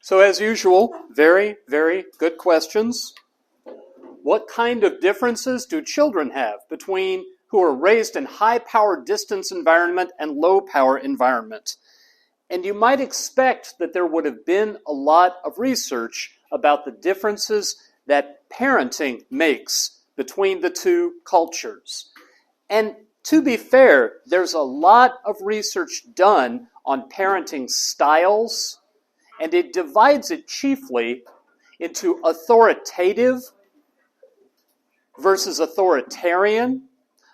So as usual, very, very good questions. What kind of differences do children have between who are raised in high-power distance environment and low-power environment? And you might expect that there would have been a lot of research about the differences that parenting makes between the two cultures. And to be fair, there's a lot of research done on parenting styles, and it divides it chiefly into authoritative versus authoritarian.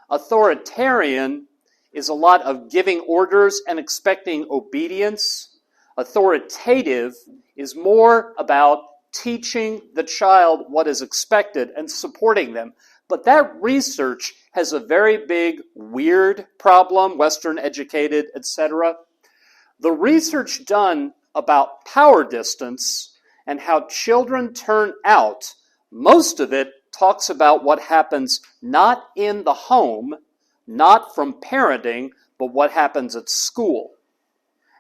Authoritarian is a lot of giving orders and expecting obedience. Authoritative is more about teaching the child what is expected and supporting them. But that research has a very big, weird problem, Western educated, etc. The research done about power distance and how children turn out, most of it talks about what happens not in the home, not from parenting, but what happens at school.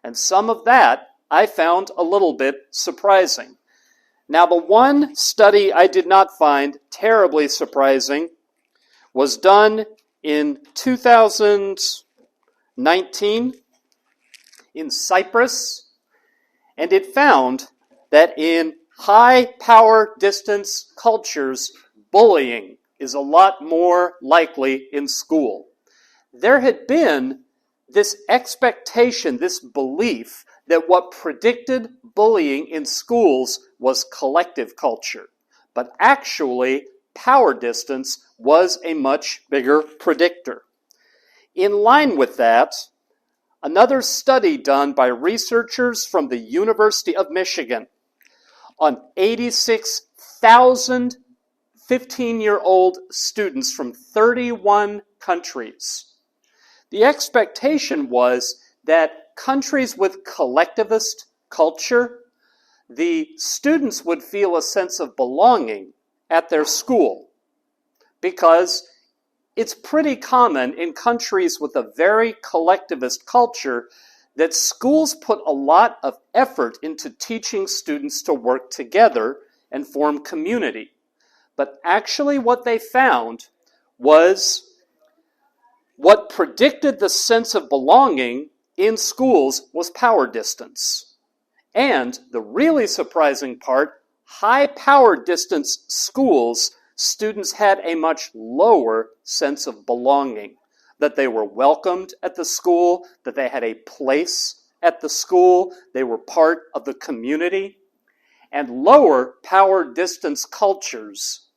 And some of that I found a little bit surprising. Now, the one study I did not find terribly surprising was done in 2019 in Cyprus, and it found that in high-power distance cultures, bullying is a lot more likely in school. There had been this expectation, this belief, that what predicted bullying in schools was collective culture. But actually, power distance was a much bigger predictor. In line with that, another study done by researchers from the University of Michigan on 86,000 15-year-old students from 31 countries. The expectation was that countries with collectivist culture, the students would feel a sense of belonging at their school because it's pretty common in countries with a very collectivist culture that schools put a lot of effort into teaching students to work together and form community. But actually what they found was what predicted the sense of belonging in schools was power distance. And the really surprising part, high power distance schools, students had a much lower sense of belonging, that they were welcomed at the school, that they had a place at the school, they were part of the community. And lower power distance cultures,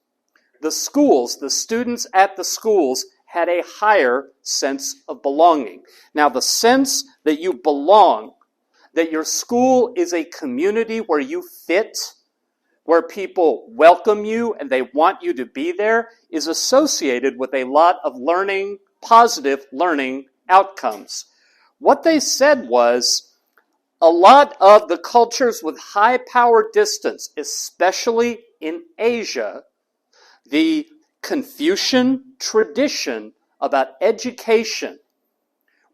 the schools, the students at the schools had a higher sense of belonging. Now, the sense that you belong, that your school is a community where you fit, where people welcome you and they want you to be there, is associated with a lot of learning, positive learning outcomes. What they said was, a lot of the cultures with high power distance, especially in Asia, the Confucian tradition about education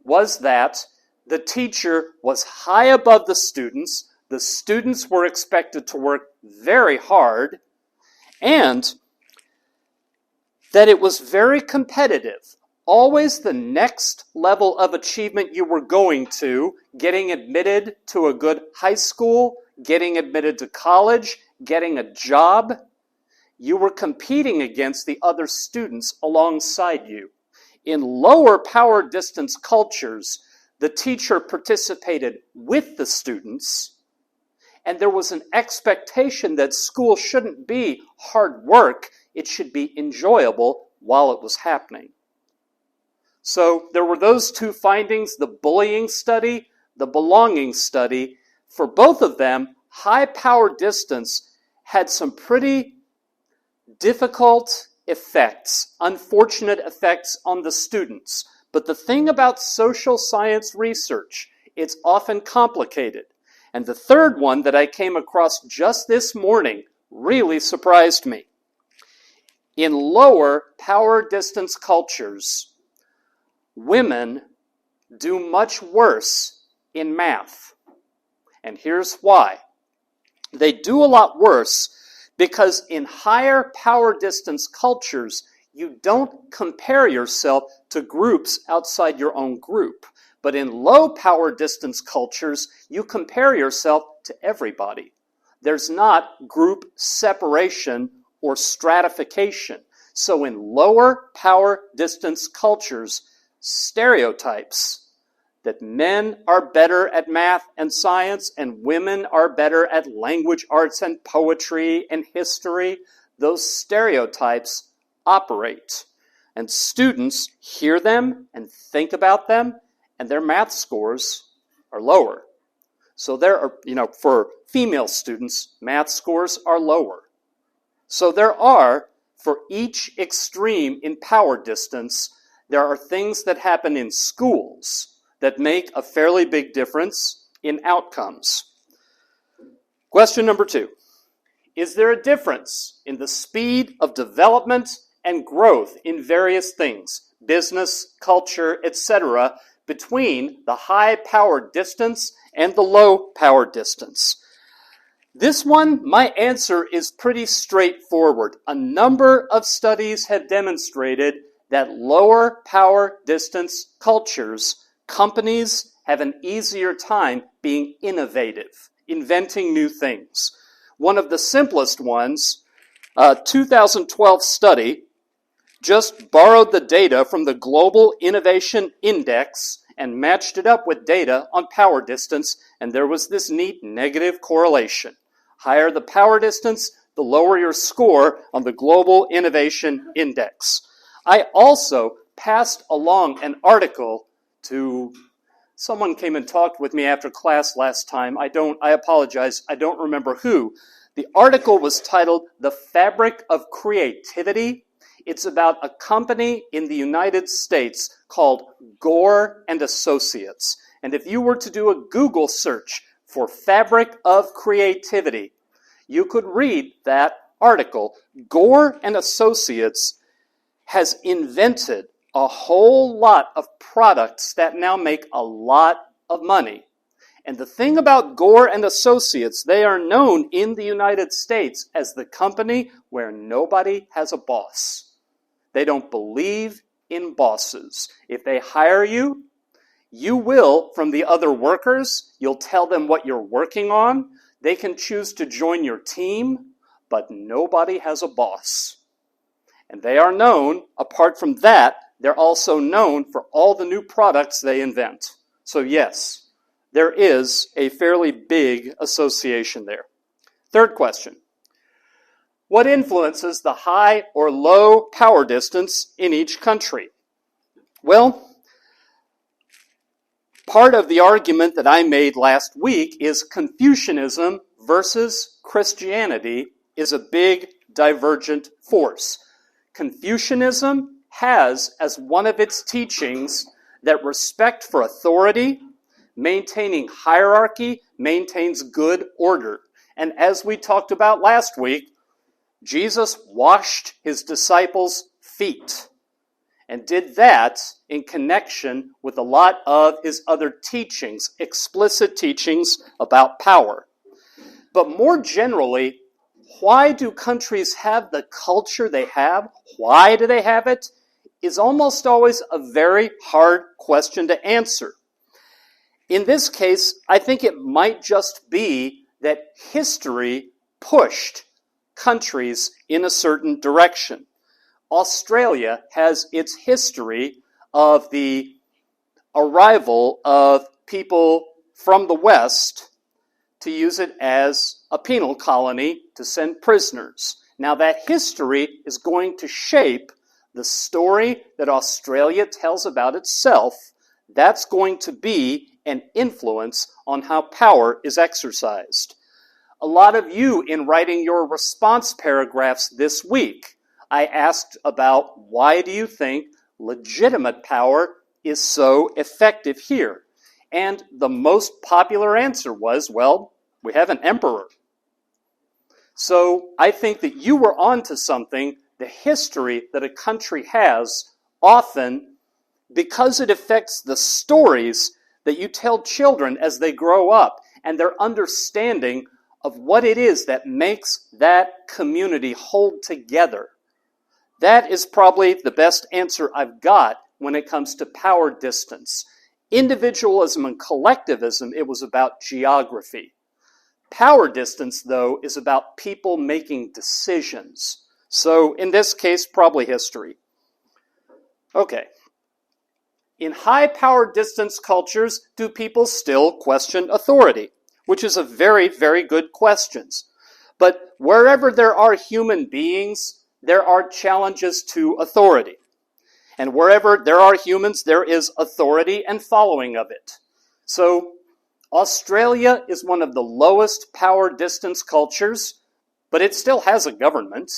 was that the teacher was high above the students were expected to work very hard, and that it was very competitive. Always the next level of achievement you were going to, getting admitted to a good high school, getting admitted to college, getting a job, you were competing against the other students alongside you. In lower power distance cultures, the teacher participated with the students, and there was an expectation that school shouldn't be hard work, it should be enjoyable while it was happening. So there were those two findings, the bullying study, the belonging study. For both of them, high power distance had some pretty difficult effects, unfortunate effects on the students. But the thing about social science research, it's often complicated. And the third one that I came across just this morning really surprised me. In lower power distance cultures, women do much worse in math. And here's why. They do a lot worse because in higher power distance cultures, you don't compare yourself to groups outside your own group. But in low power distance cultures, you compare yourself to everybody. There's not group separation or stratification. So in lower power distance cultures, stereotypes that men are better at math and science and women are better at language arts and poetry and history, those stereotypes operate. And students hear them and think about them, and their math scores are lower. So there are, for female students, math scores are lower. So there are, for each extreme in power distance, there are things that happen in schools that make a fairly big difference in outcomes. Question number 2. Is there a difference in the speed of development and growth in various things, business, culture, etc., between the high power distance and the low power distance? This one, my answer is pretty straightforward. A number of studies have demonstrated that lower power distance cultures, companies have an easier time being innovative, inventing new things. One of the simplest ones, a 2012 study, just borrowed the data from the Global Innovation Index and matched it up with data on power distance, and there was this neat negative correlation. Higher the power distance, the lower your score on the Global Innovation Index. I also passed along an article to someone came and talked with me after class last time. I apologize, I don't remember who. The article was titled "The Fabric of Creativity." It's about a company in the United States called Gore and Associates. And if you were to do a Google search for fabric of creativity, you could read that article. Gore and Associates has invented a whole lot of products that now make a lot of money. And the thing about Gore and Associates, they are known in the United States as the company where nobody has a boss. They don't believe in bosses. If they hire you, you will, from the other workers, you'll tell them what you're working on. They can choose to join your team, but nobody has a boss. And they are known, apart from that, they're also known for all the new products they invent. So yes, there is a fairly big association there. Third question. What influences the high or low power distance in each country? Well, part of the argument that I made last week is Confucianism versus Christianity is a big divergent force. Confucianism has as one of its teachings that respect for authority, maintaining hierarchy, maintains good order. And as we talked about last week, Jesus washed his disciples' feet and did that in connection with a lot of his other teachings, explicit teachings about power. But more generally, why do countries have the culture they have? Why do they have it? Is almost always a very hard question to answer. In this case, I think it might just be that history pushed countries in a certain direction. Australia has its history of the arrival of people from the West to use it as a penal colony to send prisoners. Now that history is going to shape the story that Australia tells about itself. That's going to be an influence on how power is exercised. A lot of you, in writing your response paragraphs this week, I asked about why do you think legitimate power is so effective here? And the most popular answer was, well, we have an emperor. So I think that you were onto something. The history that a country has often, because it affects the stories that you tell children as they grow up and their understanding of what it is that makes that community hold together. That is probably the best answer I've got when it comes to power distance. Individualism and collectivism, it was about geography. Power distance, though, is about people making decisions. So, in this case, probably history. Okay. In high power distance cultures, do people still question authority? Which is a very, very good question. But wherever there are human beings, there are challenges to authority. And wherever there are humans, there is authority and following of it. So, Australia is one of the lowest power distance cultures, but it still has a government.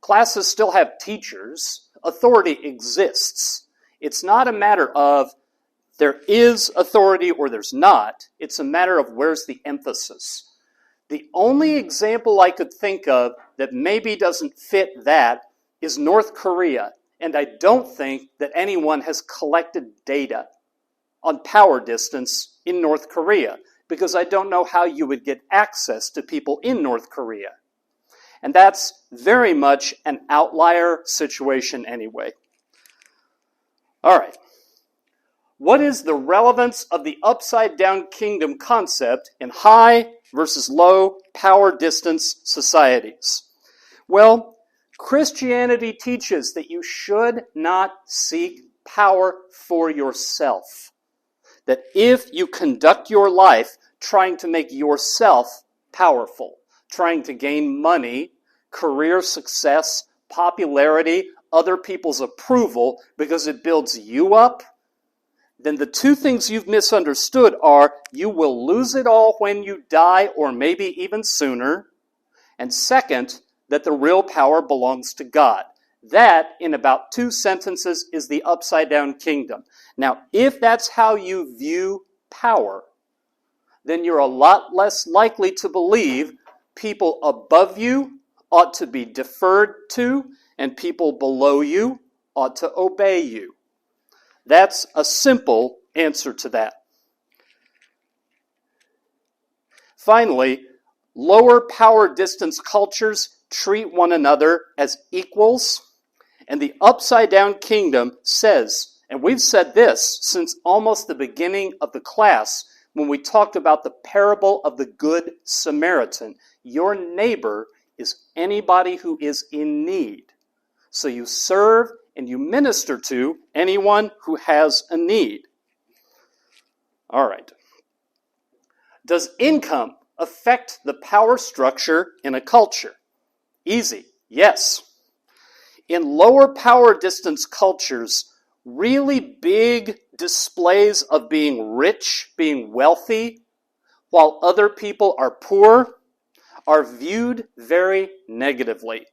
Classes still have teachers. Authority exists. It's not a matter of there is authority or there's not. It's a matter of where's the emphasis. The only example I could think of that maybe doesn't fit that is North Korea. And I don't think that anyone has collected data on power distance in North Korea, because I don't know how you would get access to people in North Korea. And that's very much an outlier situation anyway. All right. What is the relevance of the upside-down kingdom concept in high versus low power distance societies? Well, Christianity teaches that you should not seek power for yourself. That if you conduct your life trying to make yourself powerful, trying to gain money, career success, popularity, other people's approval because it builds you up, then the two things you've misunderstood are you will lose it all when you die or maybe even sooner. And second, that the real power belongs to God. That, in about 2 sentences, is the upside-down kingdom. Now, if that's how you view power, then you're a lot less likely to believe people above you ought to be deferred to and people below you ought to obey you. That's a simple answer to that. Finally, lower power distance cultures treat one another as equals. And the upside-down kingdom says, and we've said this since almost the beginning of the class when we talked about the parable of the Good Samaritan. Your neighbor is anybody who is in need. So you serve and you minister to anyone who has a need. All right. Does income affect the power structure in a culture? Easy. Yes. In lower power distance cultures, really big displays of being rich, being wealthy, while other people are poor, are viewed very negatively.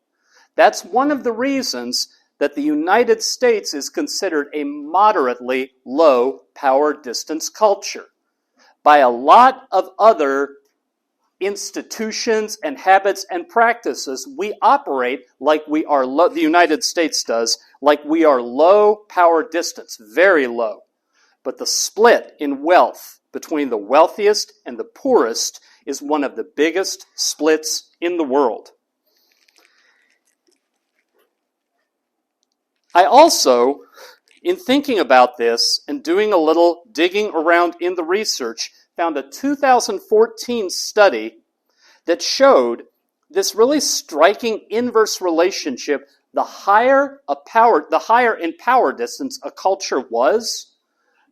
That's one of the reasons that the United States is considered a moderately low power distance culture. By a lot of other institutions and habits and practices, we operate like we are low, the United States does, like we are low power distance, very low. But the split in wealth between the wealthiest and the poorest is one of the biggest splits in the world. I also, in thinking about this and doing a little digging around in the research, found a 2014 study that showed this really striking inverse relationship. The higher in power distance a culture was,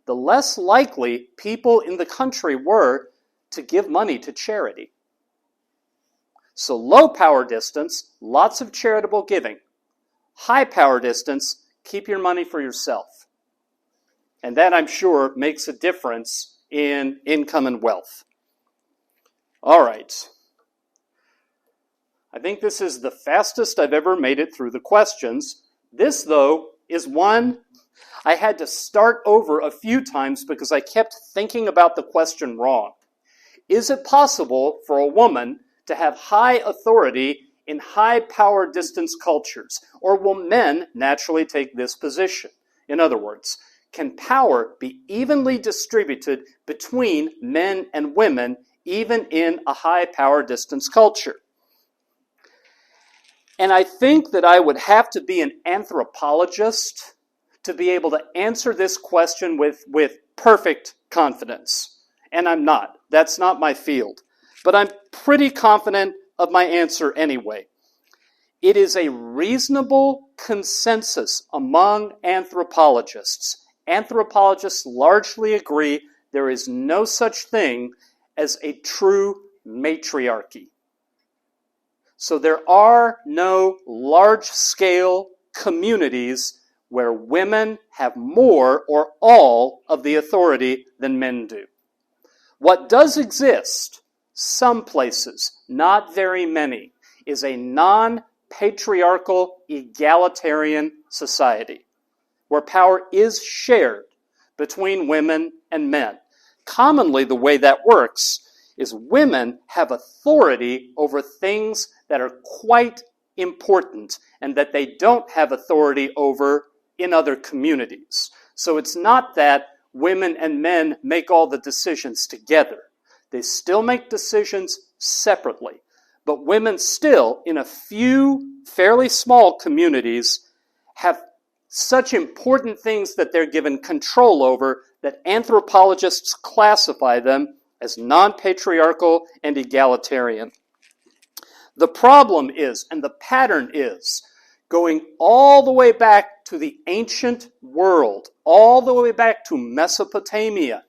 the less likely people in the country were to give money to charity. So low power distance, lots of charitable giving. High power distance, keep your money for yourself. And that, I'm sure, makes a difference in income and wealth. All right. I think this is the fastest I've ever made it through the questions. This, though, is one I had to start over a few times because I kept thinking about the question wrong. Is it possible for a woman to have high authority in high power distance cultures? Or will men naturally take this position? In other words, can power be evenly distributed between men and women, even in a high power distance culture? And I think that I would have to be an anthropologist to be able to answer this question with perfect confidence. And I'm not. That's not my field. But I'm pretty confident of my answer anyway. It is a reasonable consensus among anthropologists. Anthropologists largely agree there is no such thing as a true matriarchy. So there are no large-scale communities where women have more or all of the authority than men do. What does exist, some places, not very many, is a non-patriarchal, egalitarian society where power is shared between women and men. Commonly, the way that works is women have authority over things that are quite important and that they don't have authority over in other communities. So it's not that women and men make all the decisions together. They still make decisions separately. But women still, in a few fairly small communities, have such important things that they're given control over that anthropologists classify them as non-patriarchal and egalitarian. The problem is, and the pattern is, going all the way back to the ancient world, all the way back to Mesopotamia,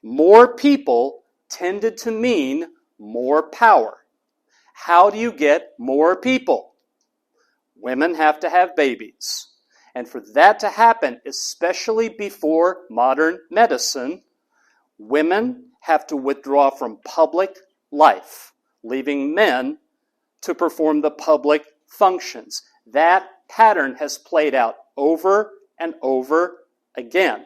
more people tended to mean more power. How do you get more people? Women have to have babies. And for that to happen, especially before modern medicine, women have to withdraw from public life, leaving men to perform the public functions. That pattern has played out over and over again.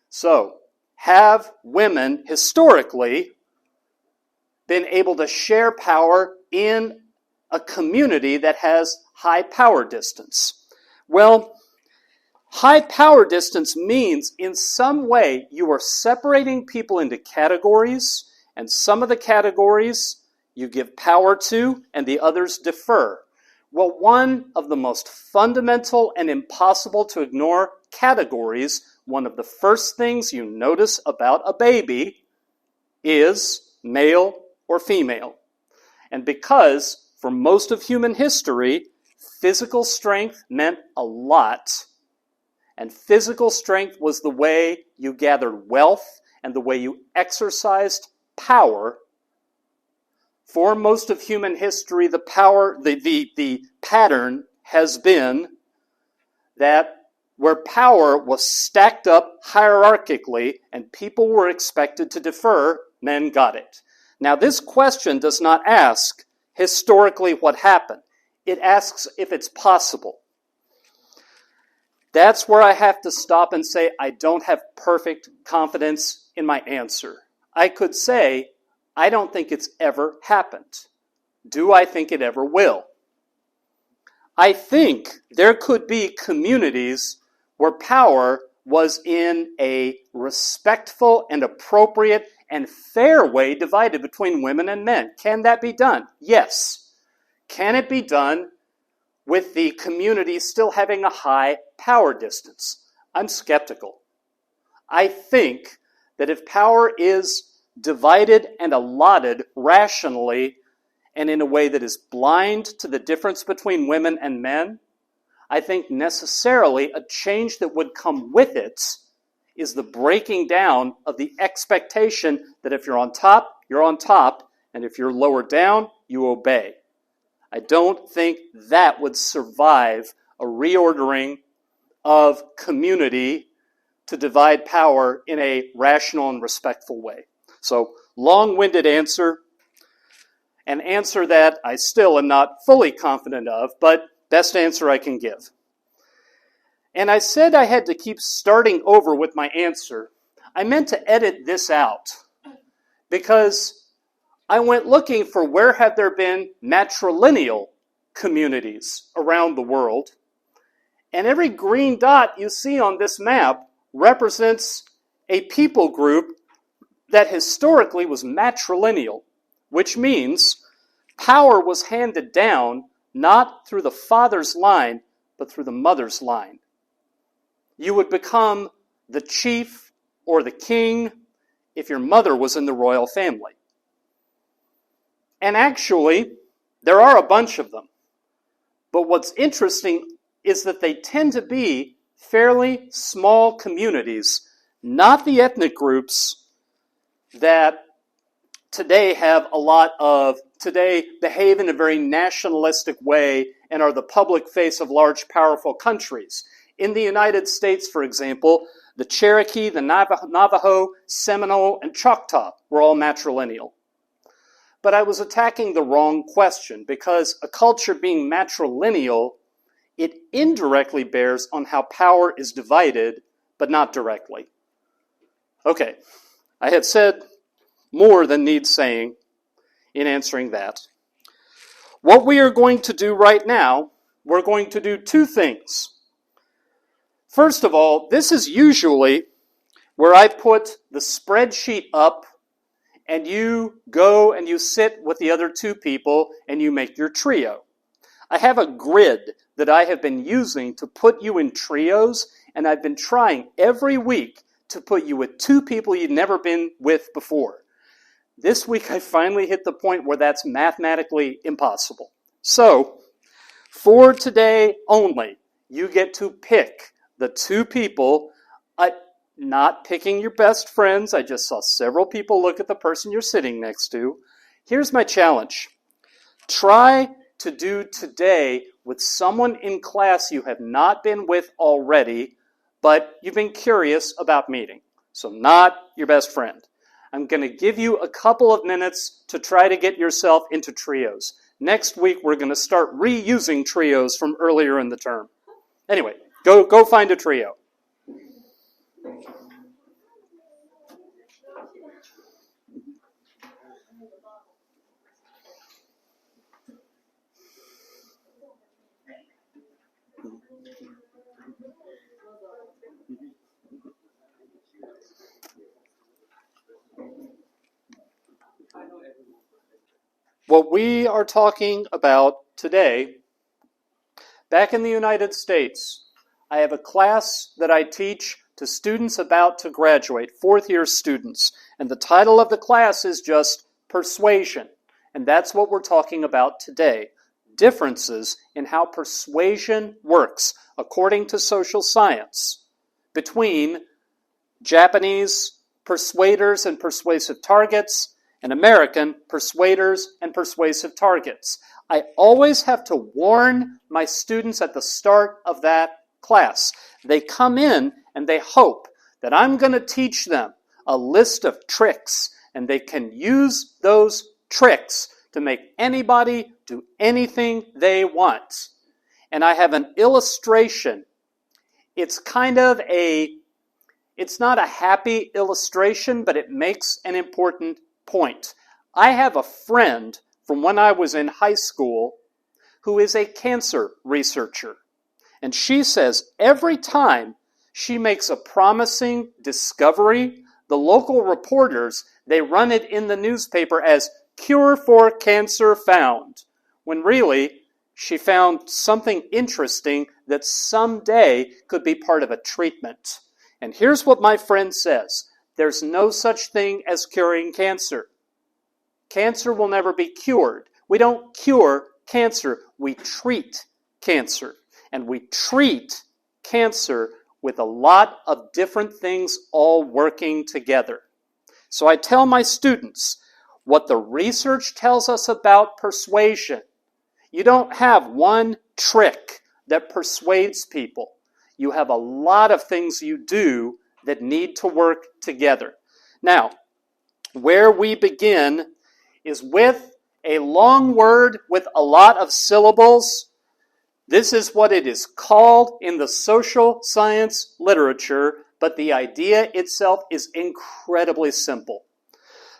So, have women historically been able to share power in a community that has high power distance? Well, high power distance means in some way you are separating people into categories, and some of the categories you give power to and the others defer. Well, one of the most fundamental and impossible to ignore categories, one of the first things you notice about a baby is male or female. And because for most of human history, physical strength meant a lot, and physical strength was the way you gathered wealth and the way you exercised power. For most of human history, the pattern has been that where power was stacked up hierarchically and people were expected to defer, men got it. Now, this question does not ask historically what happened. It asks if it's possible. That's where I have to stop and say I don't have perfect confidence in my answer. I could say, I don't think it's ever happened. Do I think it ever will? I think there could be communities where power was in a respectful and appropriate and fair way divided between women and men. Can that be done? Yes. Can it be done with the community still having a high power distance? I'm skeptical. I think that if power is divided and allotted rationally and in a way that is blind to the difference between women and men, I think necessarily a change that would come with it is the breaking down of the expectation that if you're on top, and if you're lower down, you obey. I don't think that would survive a reordering of community to divide power in a rational and respectful way. So, long-winded answer, an answer that I still am not fully confident of, but best answer I can give. And I said I had to keep starting over with my answer. I meant to edit this out because I went looking for where have there been matrilineal communities around the world. And every green dot you see on this map represents a people group that historically was matrilineal, which means power was handed down not through the father's line, but through the mother's line. You would become the chief or the king if your mother was in the royal family. And actually, there are a bunch of them. But what's interesting is that they tend to be fairly small communities, not the ethnic groups that today behave in a very nationalistic way and are the public face of large, powerful countries. In the United States, for example, the Cherokee, the Navajo, Seminole, and Choctaw were all matrilineal. But I was attacking the wrong question, because a culture being matrilineal, it indirectly bears on how power is divided, but not directly. Okay, I have said more than needs saying in answering that. What we are going to do right now, we're going to do two things. First of all, this is usually where I put the spreadsheet up and you go and you sit with the other two people and you make your trio. I have a grid that I have been using to put you in trios, and I've been trying every week to put you with two people you've never been with before. This week I finally hit the point where that's mathematically impossible. So, for today only, you get to pick the two people. Not picking your best friends. I just saw several people look at the person you're sitting next to. Here's my challenge. Try to do today with someone in class you have not been with already, but you've been curious about meeting. So not your best friend. I'm going to give you a couple of minutes to try to get yourself into trios. Next week, we're going to start reusing trios from earlier in the term. Anyway, go find a trio. What we are talking about today, back in the United States, I have a class that I teach to students about to graduate, fourth-year students, and the title of the class is just Persuasion, and that's what we're talking about today. Differences in how persuasion works, according to social science, between Japanese persuaders and persuasive targets, and American persuaders and persuasive targets. I always have to warn my students at the start of that class. They come in and they hope that I'm going to teach them a list of tricks, and they can use those tricks to make anybody do anything they want. And I have an illustration. It's not a happy illustration, but it makes an important point. I have a friend from when I was in high school who is a cancer researcher. And she says every time she makes a promising discovery, the local reporters, they run it in the newspaper as cure for cancer found, when really she found something interesting that someday could be part of a treatment. And here's what my friend says. There's no such thing as curing cancer. Cancer will never be cured. We don't cure cancer. We treat cancer. And we treat cancer with a lot of different things all working together. So I tell my students what the research tells us about persuasion. You don't have one trick that persuades people. You have a lot of things you do that need to work together. Now, where we begin is with a long word with a lot of syllables. This is what it is called in the social science literature, but the idea itself is incredibly simple.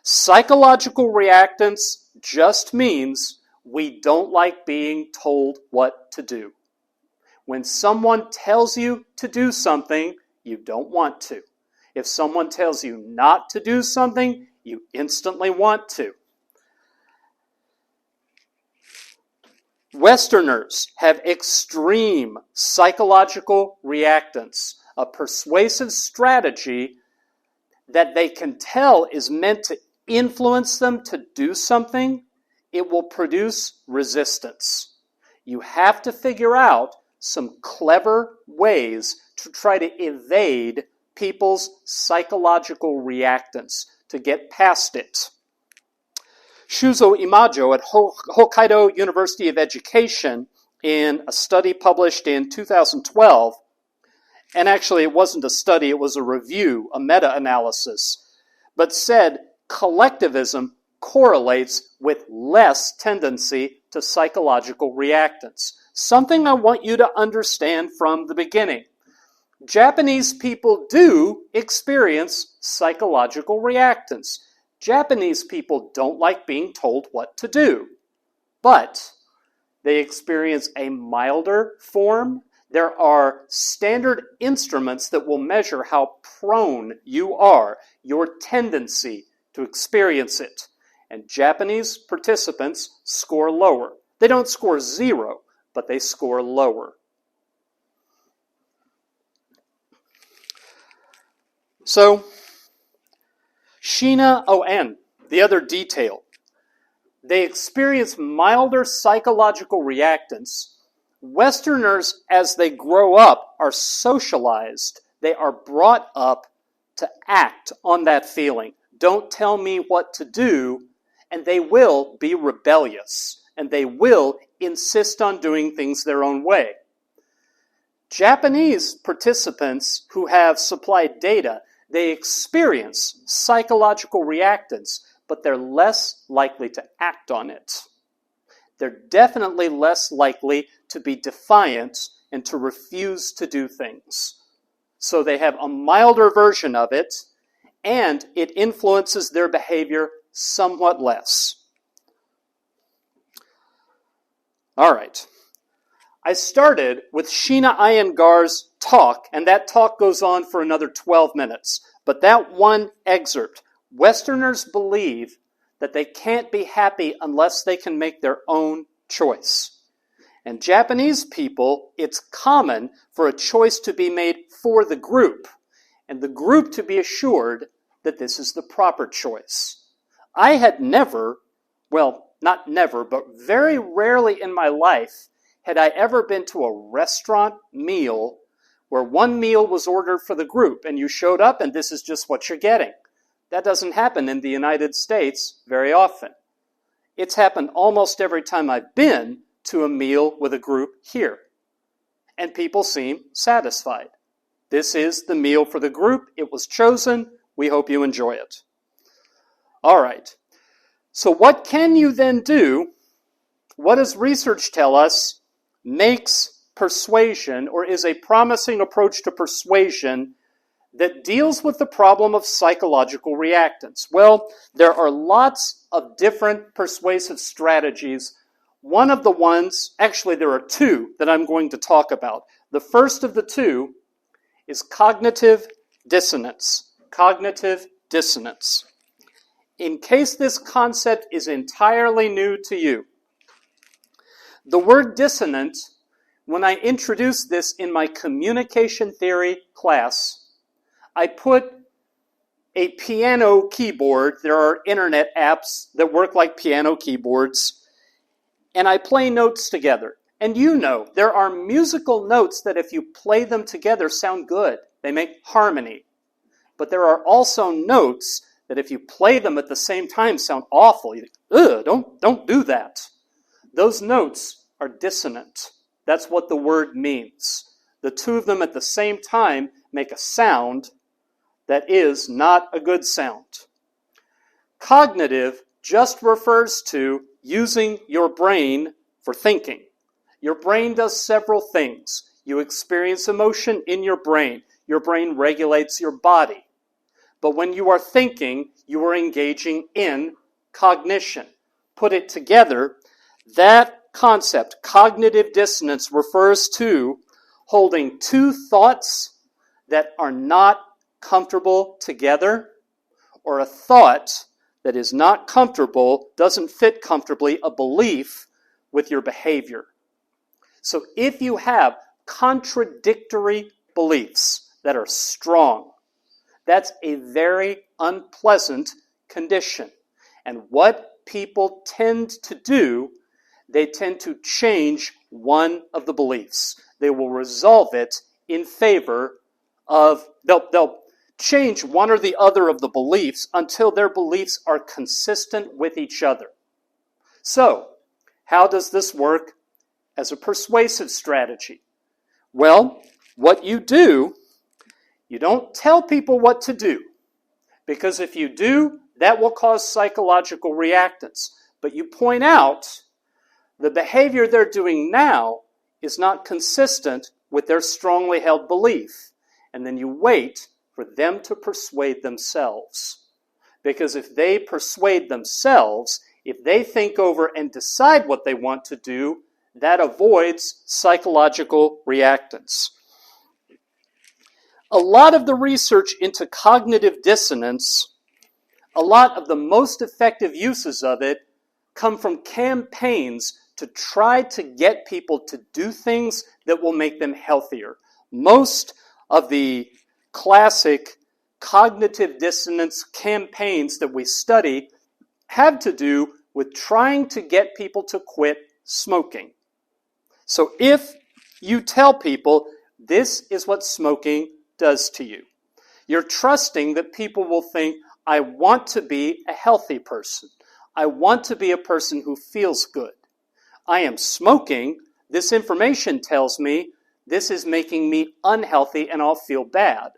Psychological reactance just means we don't like being told what to do. When someone tells you to do something, you don't want to. If someone tells you not to do something, you instantly want to. Westerners have extreme psychological reactance, a persuasive strategy that they can tell is meant to influence them to do something. It will produce resistance. You have to figure out some clever ways to try to evade people's psychological reactance, to get past it. Shuzo Imajo at Hokkaido University of Education, in a study published in 2012, and actually it wasn't a study, it was a review, a meta-analysis, but said collectivism correlates with less tendency to psychological reactance. Something I want you to understand from the beginning. Japanese people do experience psychological reactance. Japanese people don't like being told what to do, but they experience a milder form. There are standard instruments that will measure how prone you are, your tendency to experience it. And Japanese participants score lower. They don't score 0, but they score lower. So, Shina O-N, the other detail. They experience milder psychological reactance. Westerners, as they grow up, are socialized. They are brought up to act on that feeling. Don't tell me what to do, and they will be rebellious, and they will insist on doing things their own way. Japanese participants who have supplied data, they experience psychological reactance, but they're less likely to act on it. They're definitely less likely to be defiant and to refuse to do things. So they have a milder version of it, and it influences their behavior somewhat less. All right. I started with Sheena Iyengar's talk, and that talk goes on for another 12 minutes. But that one excerpt, Westerners believe that they can't be happy unless they can make their own choice. And Japanese people, it's common for a choice to be made for the group, and the group to be assured that this is the proper choice. I had never, well, not never, but very rarely in my life had I ever been to a restaurant meal where one meal was ordered for the group and you showed up and this is just what you're getting. That doesn't happen in the United States very often. It's happened almost every time I've been to a meal with a group here. And people seem satisfied. This is the meal for the group. It was chosen. We hope you enjoy it. All right. So what can you then do? What does research tell us makes persuasion, or is a promising approach to persuasion that deals with the problem of psychological reactance? Well, there are lots of different persuasive strategies. One of the ones, actually there are two that I'm going to talk about. The first of the two is cognitive dissonance. Cognitive dissonance. In case this concept is entirely new to you, the word dissonant, when I introduced this in my communication theory class, I put a piano keyboard. There are internet apps that work like piano keyboards, and I play notes together. And you know, there are musical notes that if you play them together sound good. They make harmony. But there are also notes that if you play them at the same time sound awful. You think, ugh, don't do that. Those notes are dissonant. That's what the word means. The two of them at the same time make a sound that is not a good sound. Cognitive just refers to using your brain for thinking. Your brain does several things. You experience emotion in your brain. Your brain regulates your body. But when you are thinking, you are engaging in cognition. Put it together, that concept, cognitive dissonance, refers to holding two thoughts that are not comfortable together, or a thought that is not comfortable, doesn't fit comfortably, a belief with your behavior. So if you have contradictory beliefs that are strong, that's a very unpleasant condition. And what people tend to do, they tend to change one of the beliefs. They will resolve it in favor of, they'll change one or the other of the beliefs until their beliefs are consistent with each other. So, how does this work as a persuasive strategy? Well, what you do, you don't tell people what to do, because if you do, that will cause psychological reactance. But you point out the behavior they're doing now is not consistent with their strongly held belief. And then you wait for them to persuade themselves. Because if they persuade themselves, if they think over and decide what they want to do, that avoids psychological reactance. A lot of the research into cognitive dissonance, a lot of the most effective uses of it come from campaigns to try to get people to do things that will make them healthier. Most of the classic cognitive dissonance campaigns that we study have to do with trying to get people to quit smoking. So if you tell people this is what smoking does to you, you're trusting that people will think, I want to be a healthy person. I want to be a person who feels good. I am smoking. This information tells me this is making me unhealthy and I'll feel bad.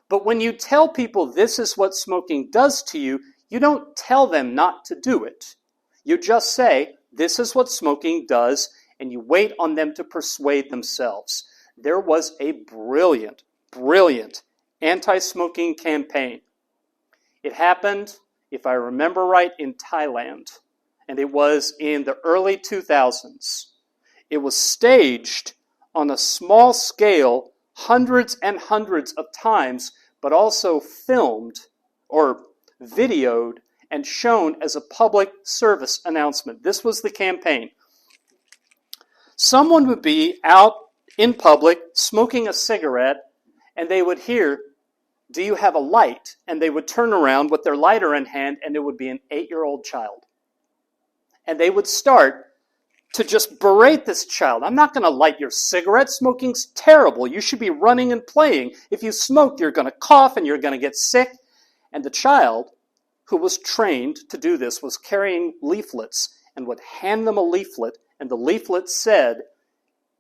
But when you tell people this is what smoking does to you, you don't tell them not to do it. You just say, this is what smoking does, and you wait on them to persuade themselves. There was a brilliant anti-smoking campaign. It happened, if I remember right, in Thailand, and it was in the early 2000s. It was staged on a small scale, hundreds and hundreds of times, but also filmed or videoed and shown as a public service announcement. This was the campaign. Someone would be out in public smoking a cigarette, and they would hear, do you have a light? And they would turn around with their lighter in hand, and it would be an 8-year-old child. And they would start to just berate this child. I'm not going to light your cigarette. Smoking's terrible. You should be running and playing. If you smoke, you're going to cough and you're going to get sick. And the child, who was trained to do this, was carrying leaflets and would hand them a leaflet. And the leaflet said,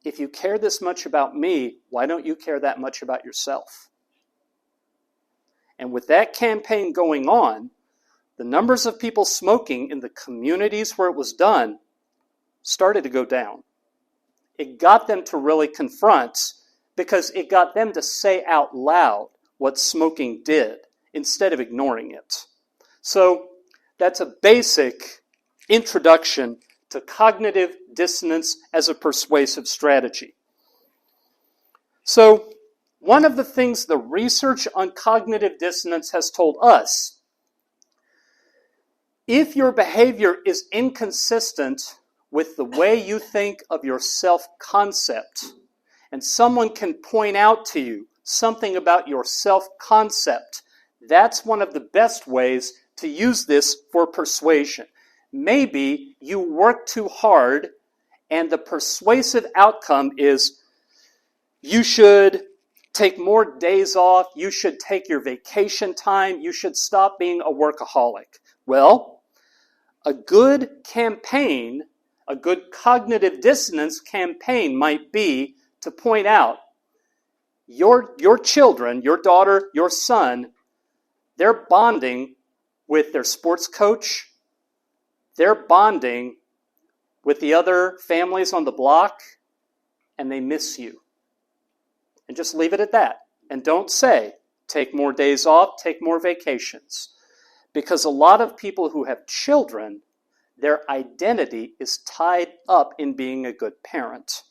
if you care this much about me, why don't you care that much about yourself? And with that campaign going on, the numbers of people smoking in the communities where it was done started to go down. It got them to really confront, because it got them to say out loud what smoking did instead of ignoring it. So that's a basic introduction to cognitive dissonance as a persuasive strategy. So one of the things the research on cognitive dissonance has told us, if your behavior is inconsistent with the way you think of your self-concept, and someone can point out to you something about your self-concept, that's one of the best ways to use this for persuasion. Maybe you work too hard, and the persuasive outcome is you should take more days off, you should take your vacation time, you should stop being a workaholic. Well, a good campaign, a good cognitive dissonance campaign might be to point out your children, your daughter, your son, they're bonding with their sports coach, they're bonding with the other families on the block, and they miss you. And just leave it at that. And don't say, take more days off, take more vacations. Because a lot of people who have children, their identity is tied up in being a good parent.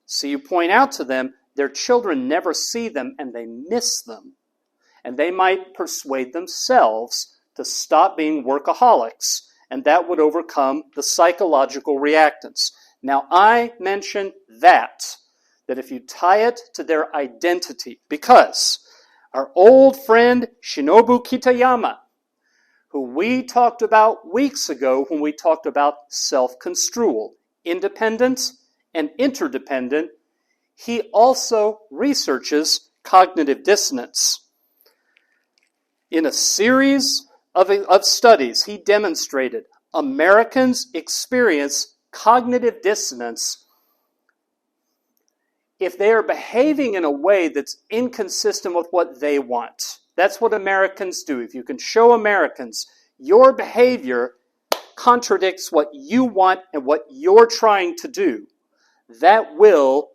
So you point out to them, their children never see them and they miss them. And they might persuade themselves to stop being workaholics, and that would overcome the psychological reactance. Now, I mention that if you tie it to their identity, because our old friend Shinobu Kitayama, who we talked about weeks ago when we talked about self-construal, independent and interdependent, he also researches cognitive dissonance. In a series of studies, he demonstrated Americans experience cognitive dissonance if they are behaving in a way that's inconsistent with what they want. That's what Americans do. If you can show Americans your behavior contradicts what you want and what you're trying to do, that will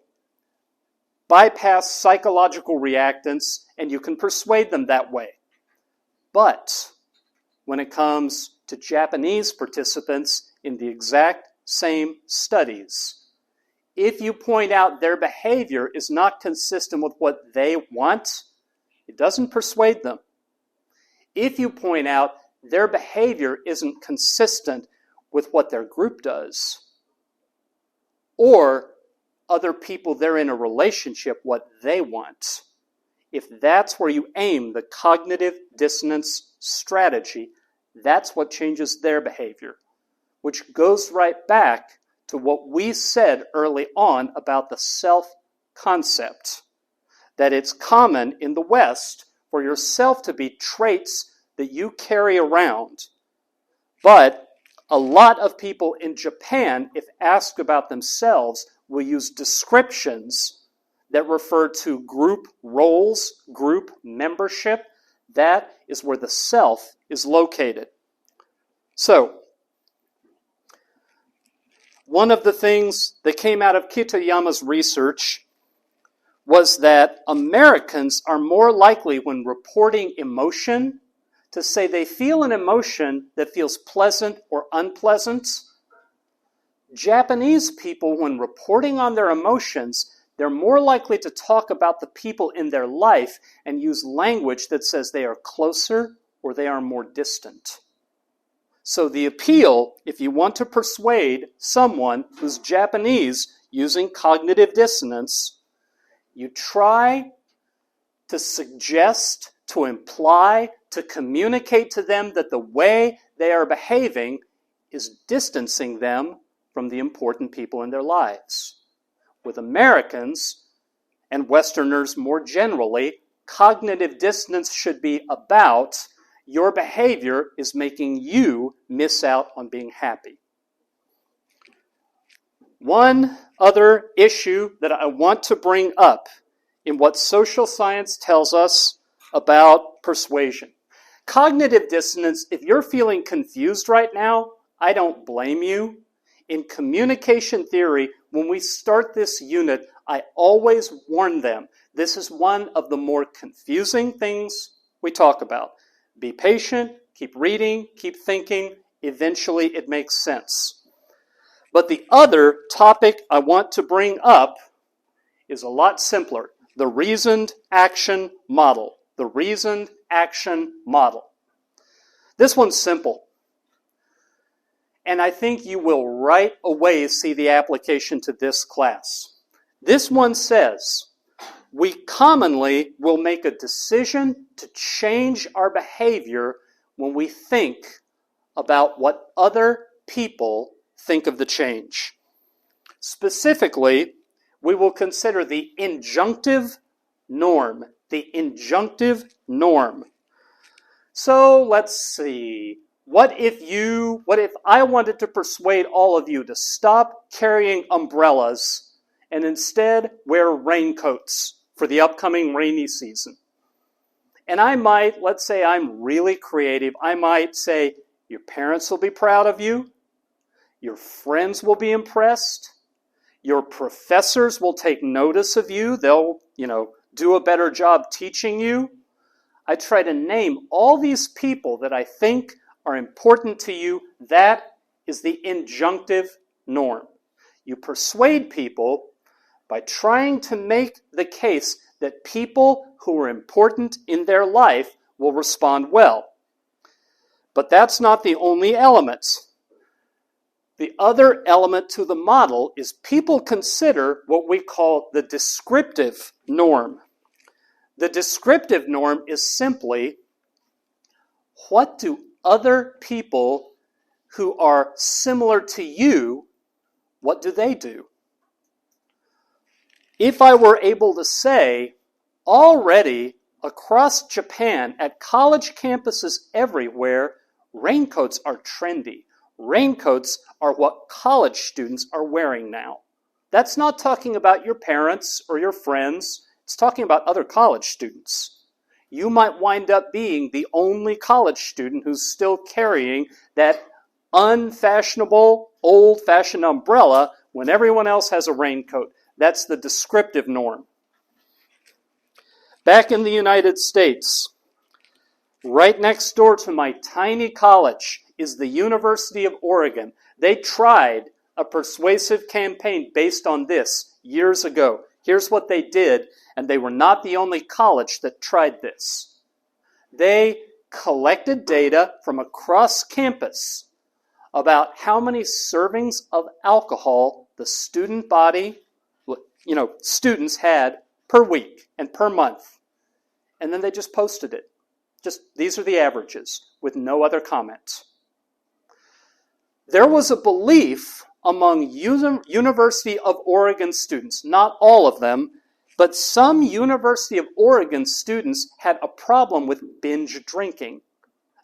bypass psychological reactance, and you can persuade them that way. But when it comes to Japanese participants in the exact same studies, if you point out their behavior is not consistent with what they want, it doesn't persuade them. If you point out their behavior isn't consistent with what their group does, or other people they're in a relationship, what they want, if that's where you aim the cognitive dissonance strategy, that's what changes their behavior, which goes right back to what we said early on about the self-concept, that it's common in the West for yourself to be traits that you carry around. But a lot of people in Japan, if asked about themselves, will use descriptions that refer to group roles, group membership. That is where the self is located. So, one of the things that came out of Kitayama's research was that Americans are more likely, when reporting emotion, to say they feel an emotion that feels pleasant or unpleasant. Japanese people, when reporting on their emotions, they're more likely to talk about the people in their life and use language that says they are closer or they are more distant. So the appeal, if you want to persuade someone who's Japanese using cognitive dissonance, you try to suggest, to imply, to communicate to them that the way they are behaving is distancing them from the important people in their lives. With Americans, and Westerners more generally, cognitive dissonance should be about your behavior is making you miss out on being happy. One other issue that I want to bring up in what social science tells us about persuasion. Cognitive dissonance, if you're feeling confused right now, I don't blame you. In communication theory, when we start this unit, I always warn them, this is one of the more confusing things we talk about. Be patient, keep reading, keep thinking, eventually it makes sense. But the other topic I want to bring up is a lot simpler. The reasoned action model. The reasoned action model. This one's simple. And I think you will right away see the application to this class. This one says, we commonly will make a decision to change our behavior when we think about what other people think of the change. Specifically, we will consider the injunctive norm. The injunctive norm. So let's see. What if I wanted to persuade all of you to stop carrying umbrellas and instead wear raincoats for the upcoming rainy season? And I might, let's say I'm really creative, I might say, your parents will be proud of you, your friends will be impressed, your professors will take notice of you, they'll, do a better job teaching you. I try to name all these people that I think are important to you. That is the injunctive norm. You persuade people by trying to make the case that people who are important in their life will respond well. But that's not the only element. The other element to the model is people consider what we call the descriptive norm. The descriptive norm is simply, what do other people who are similar to you, what do they do? If I were able to say, already across Japan, at college campuses everywhere, raincoats are trendy. Raincoats are what college students are wearing now. That's not talking about your parents or your friends. It's talking about other college students. You might wind up being the only college student who's still carrying that unfashionable, old-fashioned umbrella when everyone else has a raincoat. That's the descriptive norm. Back in the United States, right next door to my tiny college is the University of Oregon. They tried a persuasive campaign based on this years ago. Here's what they did, and they were not the only college that tried this. They collected data from across campus about how many servings of alcohol the student body, students had per week and per month. And then they just posted it. Just, these are the averages, with no other comments. There was a belief among University of Oregon students, not all of them, but some University of Oregon students had a problem with binge drinking.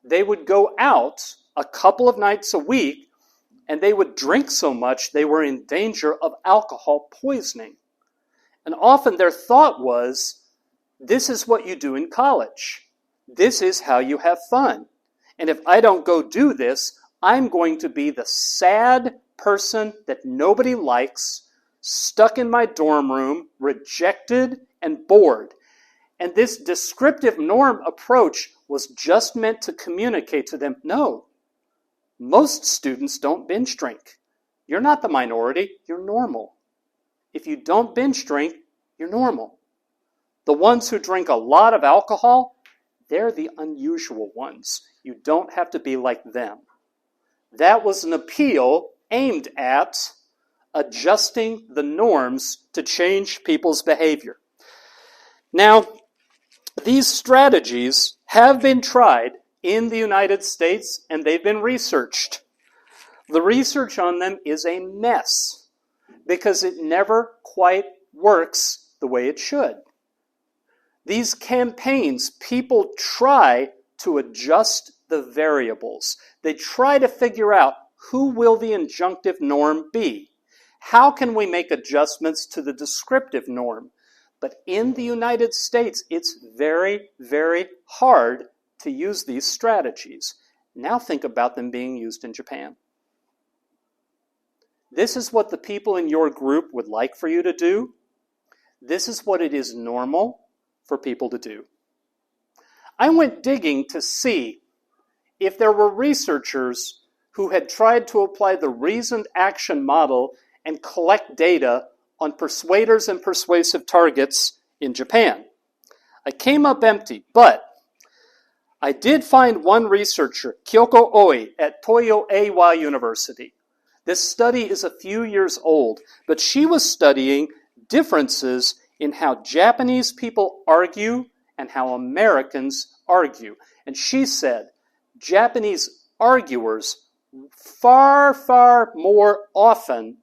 They would go out a couple of nights a week, and they would drink so much they were in danger of alcohol poisoning. And often their thought was, this is what you do in college. This is how you have fun. And if I don't go do this, I'm going to be the sad person that nobody likes, stuck in my dorm room, rejected and bored. And this descriptive norm approach was just meant to communicate to them, no, most students don't binge drink. You're not the minority, you're normal. If you don't binge drink, you're normal. The ones who drink a lot of alcohol, they're the unusual ones. You don't have to be like them. That was an appeal aimed at adjusting the norms to change people's behavior. Now, these strategies have been tried in the United States, and they've been researched. The research on them is a mess because it never quite works the way it should. These campaigns, people try to adjust the variables. They try to figure out, who will the injunctive norm be? How can we make adjustments to the descriptive norm? But in the United States, it's very, very hard to use these strategies. Now think about them being used in Japan. This is what the people in your group would like for you to do. This is what it is normal for people to do. I went digging to see if there were researchers who had tried to apply the reasoned action model and collect data on persuaders and persuasive targets in Japan. I came up empty, but I did find one researcher, Kyoko Oi, at Toyo Eiwa University. This study is a few years old, but she was studying differences in how Japanese people argue and how Americans argue. And she said, Japanese arguers far, far more often,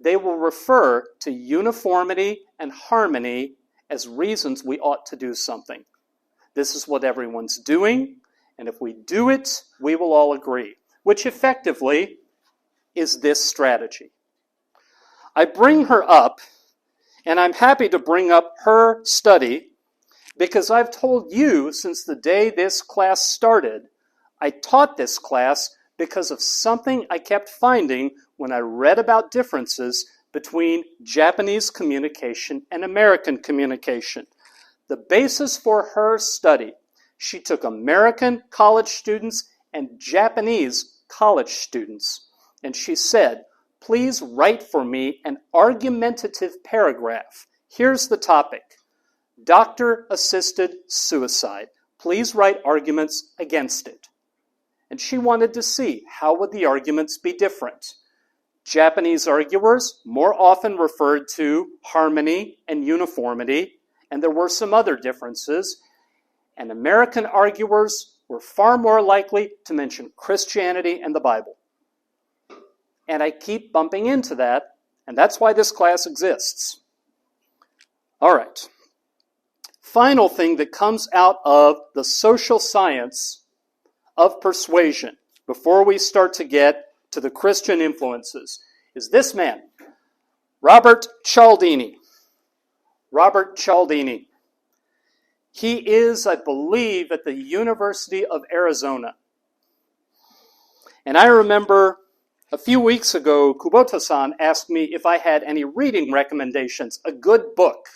they will refer to uniformity and harmony as reasons we ought to do something. This is what everyone's doing, and if we do it, we will all agree, which effectively is this strategy. I bring her up, and I'm happy to bring up her study, because I've told you since the day this class started, I taught this class because of something I kept finding when I read about differences between Japanese communication and American communication. The basis for her study, she took American college students and Japanese college students, and she said, please write for me an argumentative paragraph. Here's the topic: doctor-assisted suicide. Please write arguments against it. And she wanted to see how would the arguments be different. Japanese arguers more often referred to harmony and uniformity, and there were some other differences. And American arguers were far more likely to mention Christianity and the Bible. And I keep bumping into that, and that's why this class exists. All right. Final thing that comes out of the social science of persuasion, before we start to get to the Christian influences, is this man, Robert Cialdini. Robert Cialdini. He is, I believe, at the University of Arizona. And I remember a few weeks ago, Kubota-san asked me if I had any reading recommendations, a good book.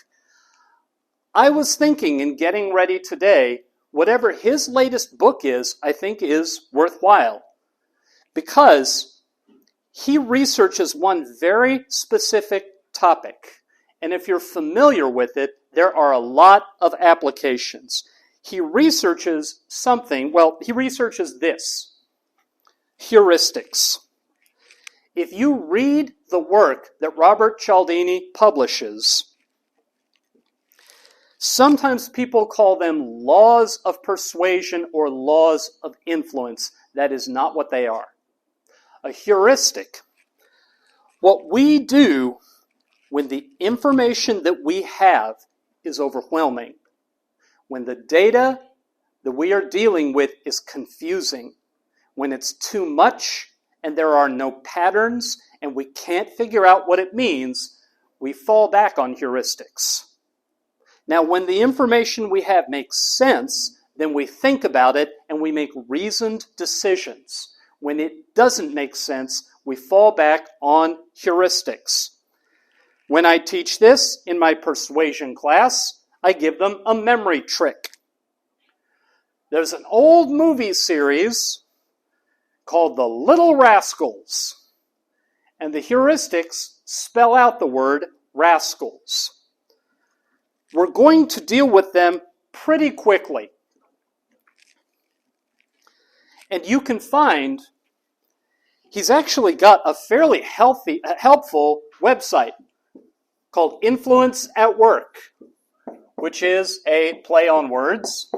I was thinking in getting ready today, whatever his latest book is, I think is worthwhile. Because he researches one very specific topic. And if you're familiar with it, there are a lot of applications. He researches he researches this: heuristics. If you read the work that Robert Cialdini publishes, sometimes people call them laws of persuasion or laws of influence. That is not what they are. A heuristic. What we do when the information that we have is overwhelming, when the data that we are dealing with is confusing, when it's too much and there are no patterns and we can't figure out what it means, we fall back on heuristics. Now, when the information we have makes sense, then we think about it and we make reasoned decisions. When it doesn't make sense, we fall back on heuristics. When I teach this in my persuasion class, I give them a memory trick. There's an old movie series called The Little Rascals, and the heuristics spell out the word rascals. We're going to deal with them pretty quickly. And you can find he's actually got a fairly helpful website called Influence at Work, which is a play on words,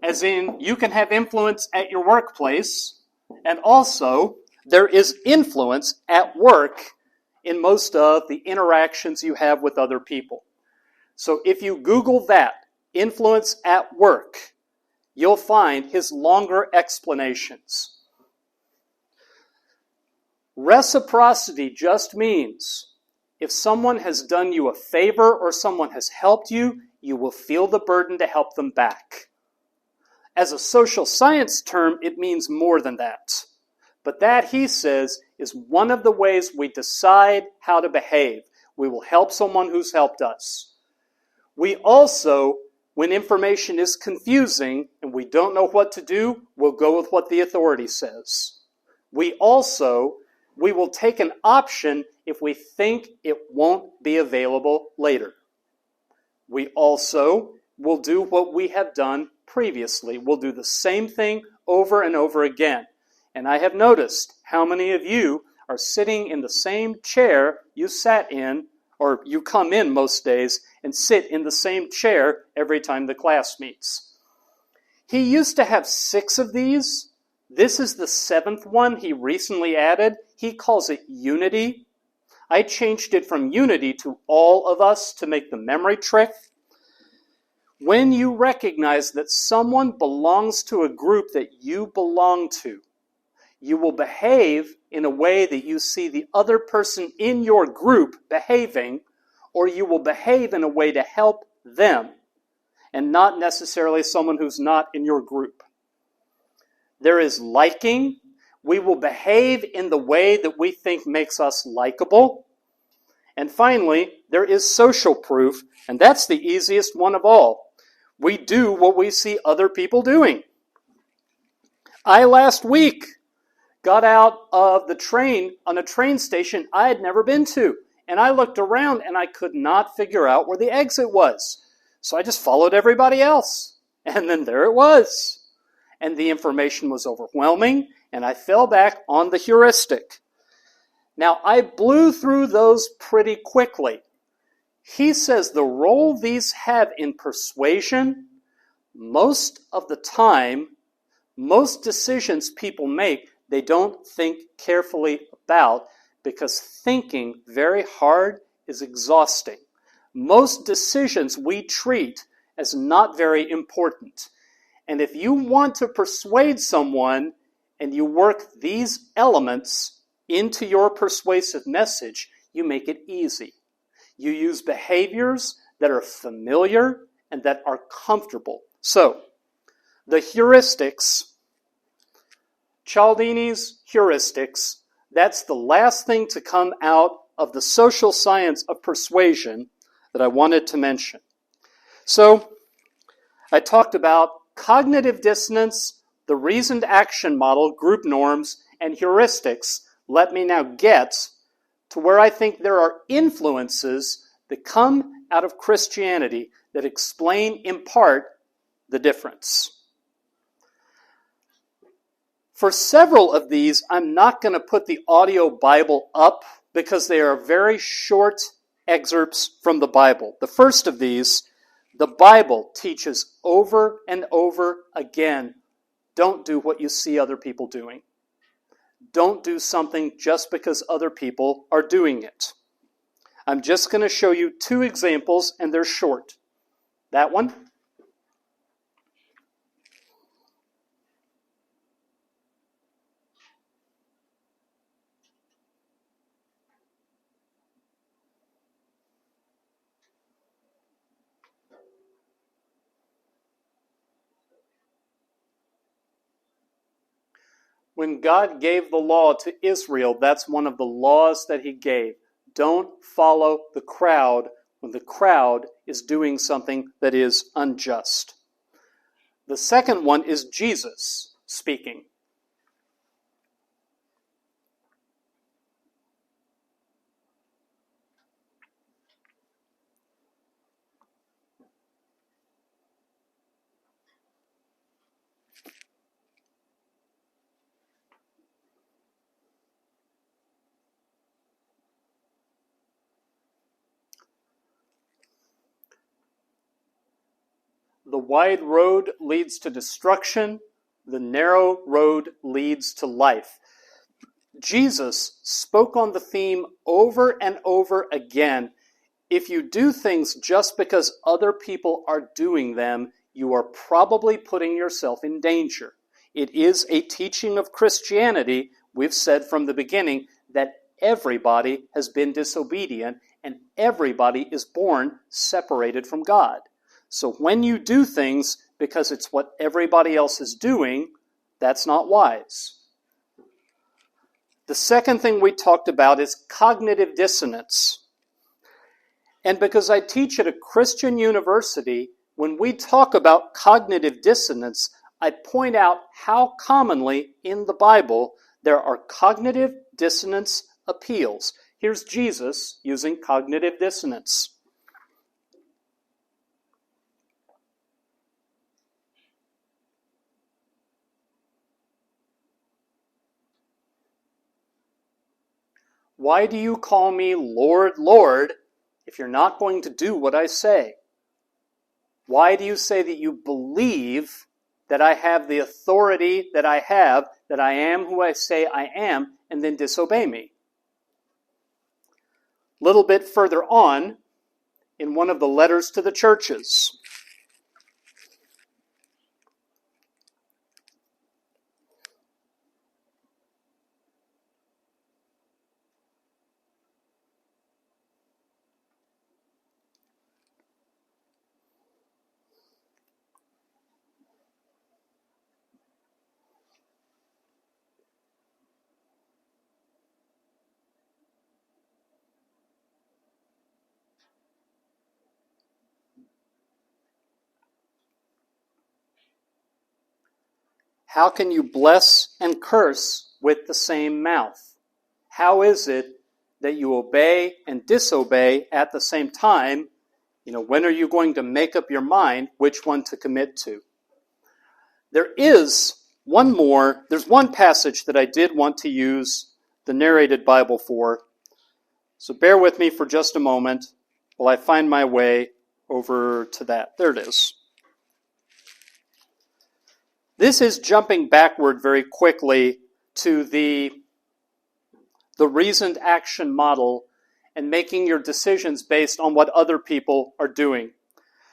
as in you can have influence at your workplace, and also there is influence at work in most of the interactions you have with other people. So if you Google that, influence at work, you'll find his longer explanations. Reciprocity just means if someone has done you a favor or someone has helped you, you will feel the burden to help them back. As a social science term, it means more than that. But that, he says, is one of the ways we decide how to behave. We will help someone who's helped us. We also, when information is confusing and we don't know what to do, we'll go with what the authority says. We will take an option if we think it won't be available later. We also will do what we have done previously. We'll do the same thing over and over again. And I have noticed how many of you are sitting in the same chair you sat in, or you come in most days and sit in the same chair every time the class meets. He used to have 6 of these. This is the 7th one he recently added. He calls it Unity. I changed it from Unity to All of Us to make the memory trick. When you recognize that someone belongs to a group that you belong to, you will behave in a way that you see the other person in your group behaving, or you will behave in a way to help them, and not necessarily someone who's not in your group. There is liking. We will behave in the way that we think makes us likable. And finally, there is social proof, and that's the easiest one of all. We do what we see other people doing. I last week got out of the train on a train station I had never been to. And I looked around and I could not figure out where the exit was. So I just followed everybody else. And then there it was. And the information was overwhelming, and I fell back on the heuristic. Now, I blew through those pretty quickly. He says the role these have in persuasion, most of the time, most decisions people make, they don't think carefully about, because thinking very hard is exhausting. Most decisions we treat as not very important. And if you want to persuade someone and you work these elements into your persuasive message, you make it easy. You use behaviors that are familiar and that are comfortable. So, the heuristics, Cialdini's heuristics, that's the last thing to come out of the social science of persuasion that I wanted to mention. So, I talked about cognitive dissonance, the reasoned action model, group norms, and heuristics. Let me now get to where I think there are influences that come out of Christianity that explain, in part, the difference. For several of these, I'm not going to put the audio Bible up because they are very short excerpts from the Bible. The first of these, the Bible teaches over and over again, don't do what you see other people doing. Don't do something just because other people are doing it. I'm just going to show you two examples, and they're short. That one. When God gave the law to Israel, that's one of the laws that he gave. Don't follow the crowd when the crowd is doing something that is unjust. The second one is Jesus speaking. The wide road leads to destruction. The narrow road leads to life. Jesus spoke on the theme over and over again. If you do things just because other people are doing them, you are probably putting yourself in danger. It is a teaching of Christianity, we've said from the beginning, that everybody has been disobedient and everybody is born separated from God. So when you do things because it's what everybody else is doing, that's not wise. The second thing we talked about is cognitive dissonance. And because I teach at a Christian university, when we talk about cognitive dissonance, I point out how commonly in the Bible there are cognitive dissonance appeals. Here's Jesus using cognitive dissonance. Why do you call me Lord, Lord, if you're not going to do what I say? Why do you say that you believe that I have the authority that I have, that I am who I say I am, and then disobey me? A little bit further on, in one of the letters to the churches, how can you bless and curse with the same mouth? How is it that you obey and disobey at the same time? When are you going to make up your mind which one to commit to? There's one passage that I did want to use the narrated Bible for. So bear with me for just a moment while I find my way over to that. There it is. This is jumping backward very quickly to the reasoned action model and making your decisions based on what other people are doing.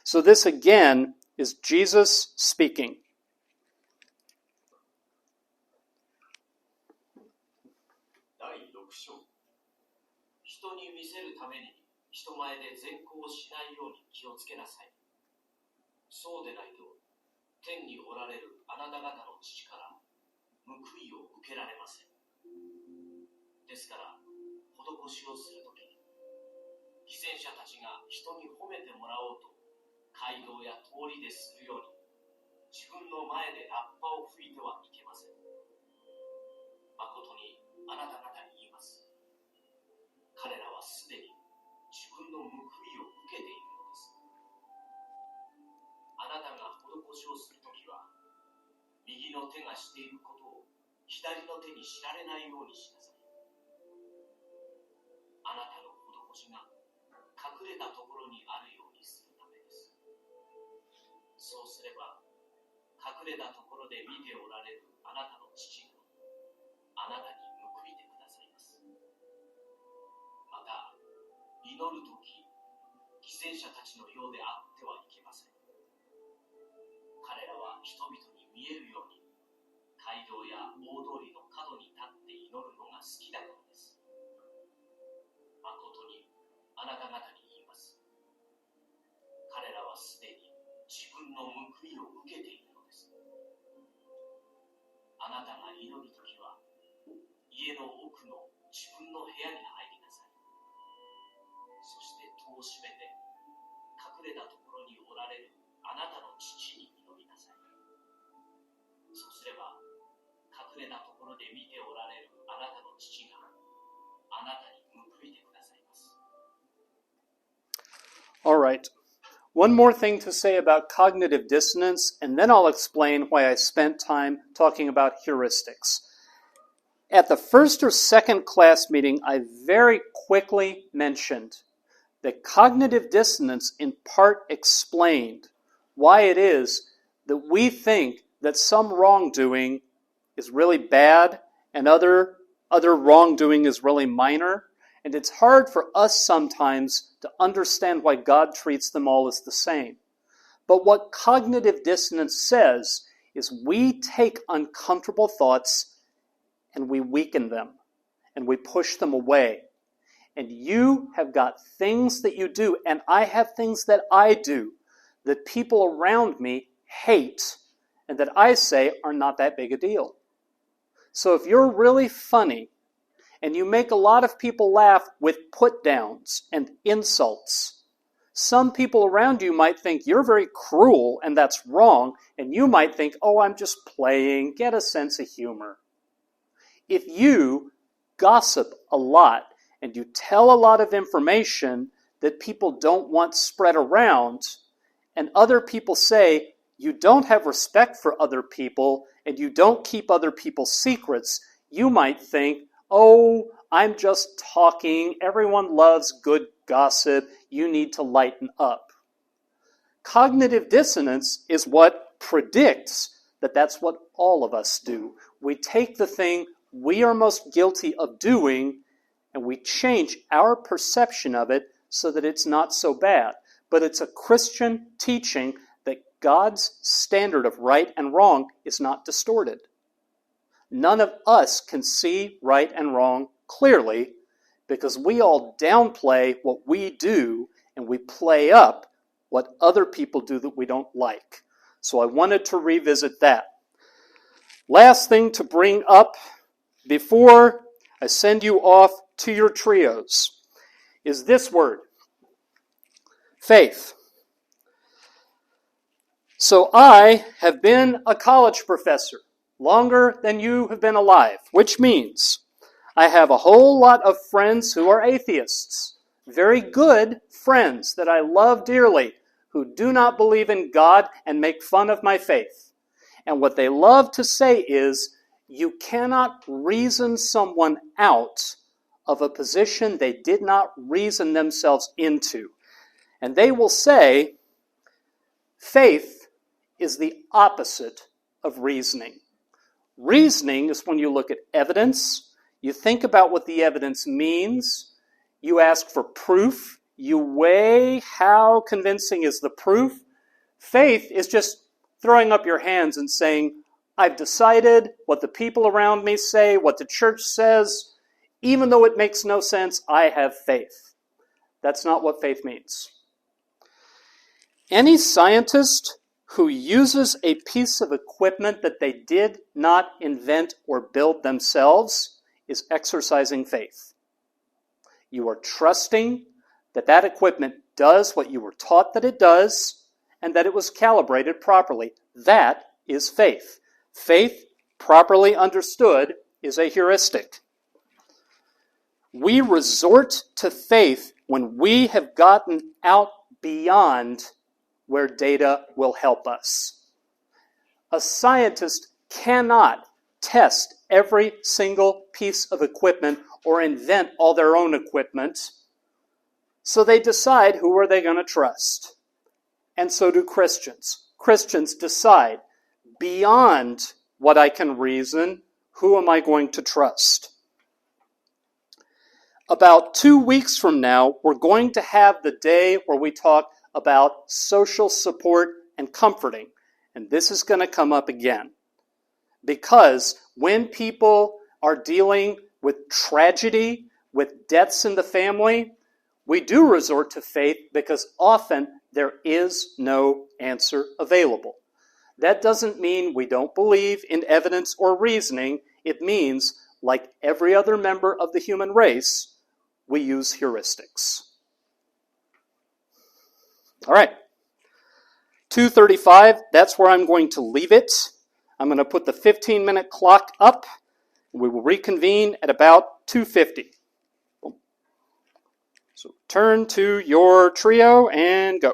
So this again is Jesus speaking. All right. One more thing to say about cognitive dissonance, and then I'll explain why I spent time talking about heuristics. At the first or second class meeting, I very quickly mentioned that cognitive dissonance in part explained why it is that we think that some wrongdoing is really bad and other wrongdoing is really minor. And it's hard for us sometimes to understand why God treats them all as the same. But what cognitive dissonance says is we take uncomfortable thoughts and we weaken them and we push them away. And you have got things that you do, and I have things that I do that people around me hate and that I say are not that big a deal. So if you're really funny, and you make a lot of people laugh with put-downs and insults, some people around you might think you're very cruel and that's wrong, and you might think, oh, I'm just playing, get a sense of humor. If you gossip a lot and you tell a lot of information that people don't want spread around, and other people say you don't have respect for other people and you don't keep other people's secrets, you might think, oh, I'm just talking. Everyone loves good gossip. You need to lighten up. Cognitive dissonance is what predicts that that's what all of us do. We take the thing we are most guilty of doing and we change our perception of it so that it's not so bad. But it's a Christian teaching that God's standard of right and wrong is not distorted. None of us can see right and wrong clearly because we all downplay what we do and we play up what other people do that we don't like. So I wanted to revisit that. Last thing to bring up before I send you off to your trios is this word, faith. So I have been a college professor longer than you have been alive, which means I have a whole lot of friends who are atheists, very good friends that I love dearly, who do not believe in God and make fun of my faith. And what they love to say is, you cannot reason someone out of a position they did not reason themselves into. And they will say, faith is the opposite of reasoning. Reasoning is when you look at evidence, you think about what the evidence means, you ask for proof, you weigh how convincing is the proof. Faith is just throwing up your hands and saying, I've decided what the people around me say, what the church says, even though it makes no sense, I have faith. That's not what faith means. Any scientist who uses a piece of equipment that they did not invent or build themselves is exercising faith. You are trusting that that equipment does what you were taught that it does and that it was calibrated properly. That is faith. Faith, properly understood, is a heuristic. We resort to faith when we have gotten out beyond where data will help us. A scientist cannot test every single piece of equipment or invent all their own equipment, so they decide who are they going to trust. And so do Christians. Christians decide, beyond what I can reason, who am I going to trust? About 2 weeks from now, we're going to have the day where we talk about social support and comforting. And this is going to come up again. Because when people are dealing with tragedy, with deaths in the family, we do resort to faith because often there is no answer available. That doesn't mean we don't believe in evidence or reasoning. It means, like every other member of the human race, we use heuristics. All right, 2:35, that's where I'm going to leave it. I'm going to put the 15-minute clock up. We will reconvene at about 2:50. So turn to your trio and go.